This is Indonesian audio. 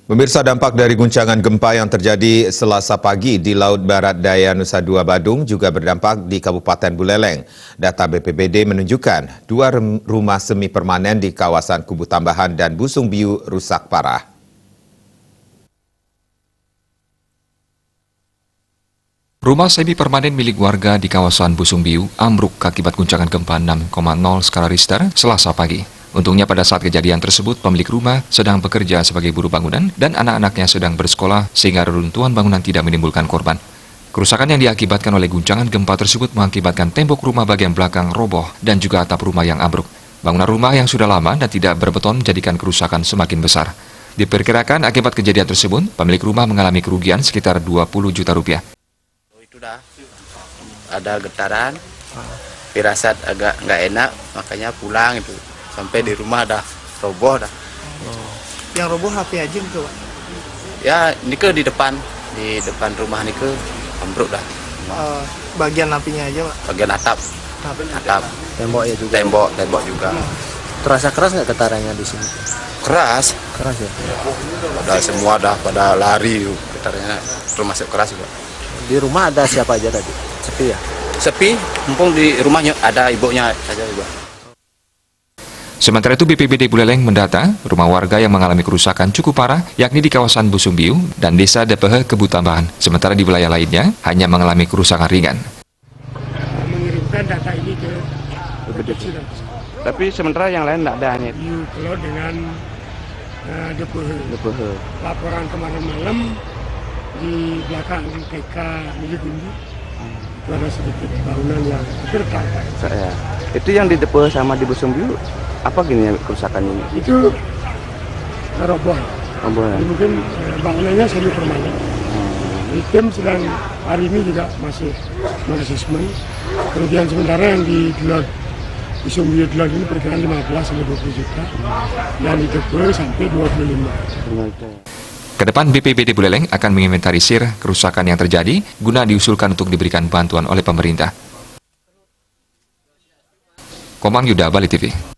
Pemirsa, dampak dari guncangan gempa yang terjadi Selasa pagi di Laut Barat Daya Nusa Dua Badung juga berdampak di Kabupaten Buleleng. Data BPBD menunjukkan 2 rumah semi permanen di kawasan Kubu Tambahan dan Busung Biu rusak parah. Rumah semi permanen milik warga di kawasan Busung Biu ambruk akibat guncangan gempa 6,0 skala Richter Selasa pagi. Untungnya pada saat kejadian tersebut pemilik rumah sedang bekerja sebagai buruh bangunan dan anak-anaknya sedang bersekolah sehingga reruntuhan bangunan tidak menimbulkan korban. Kerusakan yang diakibatkan oleh guncangan gempa tersebut mengakibatkan tembok rumah bagian belakang roboh dan juga atap rumah yang ambruk. Bangunan rumah yang sudah lama dan tidak berbeton menjadikan kerusakan semakin besar. Diperkirakan akibat kejadian tersebut, pemilik rumah mengalami kerugian sekitar 20 juta rupiah. Itu dah ada getaran, firasat agak nggak enak, makanya pulang itu. Sampai di rumah dah roboh dah. Yang roboh HP aja gitu, Pak? Ya, ini ke di depan rumah ini ke ambruk dah. Bagian apinya aja, Pak? Bagian atap. Tembok ya juga. Tembok juga. Terasa keras nggak getarannya di sini? Keras. Keras ya. Pada semua dah pada lari getarannya, termasuk keras juga. Di rumah ada siapa aja tadi? Sepi ya? Sepi, mumpung di rumahnya ada ibunya saja juga. Sementara itu BPBD Buleleng mendata rumah warga yang mengalami kerusakan cukup parah yakni di kawasan Busung Biu dan Desa Depehe Kubu Tambahan. Sementara di wilayah lainnya hanya mengalami kerusakan ringan. Mengirimkan data ini ke BPBD. Tapi sementara yang lain tidak ada hanya Kalau dengan Depehe. Laporan kemarin malam di belakang TK milik Gundi itu ada sedikit bangunan yang retak. ya. Itu yang di Depehe sama di Busung Biu apa gini kerusakan ini? Itu roboh. Roboh. Mungkin bangunannya semi permanen. Tim sedang hari ini juga masih asesmen. Kerugian sementara yang di Busung Biu ini perkiraan 15 sampai 20 juta. Yang di Depehe sampai 25. Kedepan BPBD Buleleng akan menginventarisir kerusakan yang terjadi guna diusulkan untuk diberikan bantuan oleh pemerintah. Komang Yuda, Bali TV.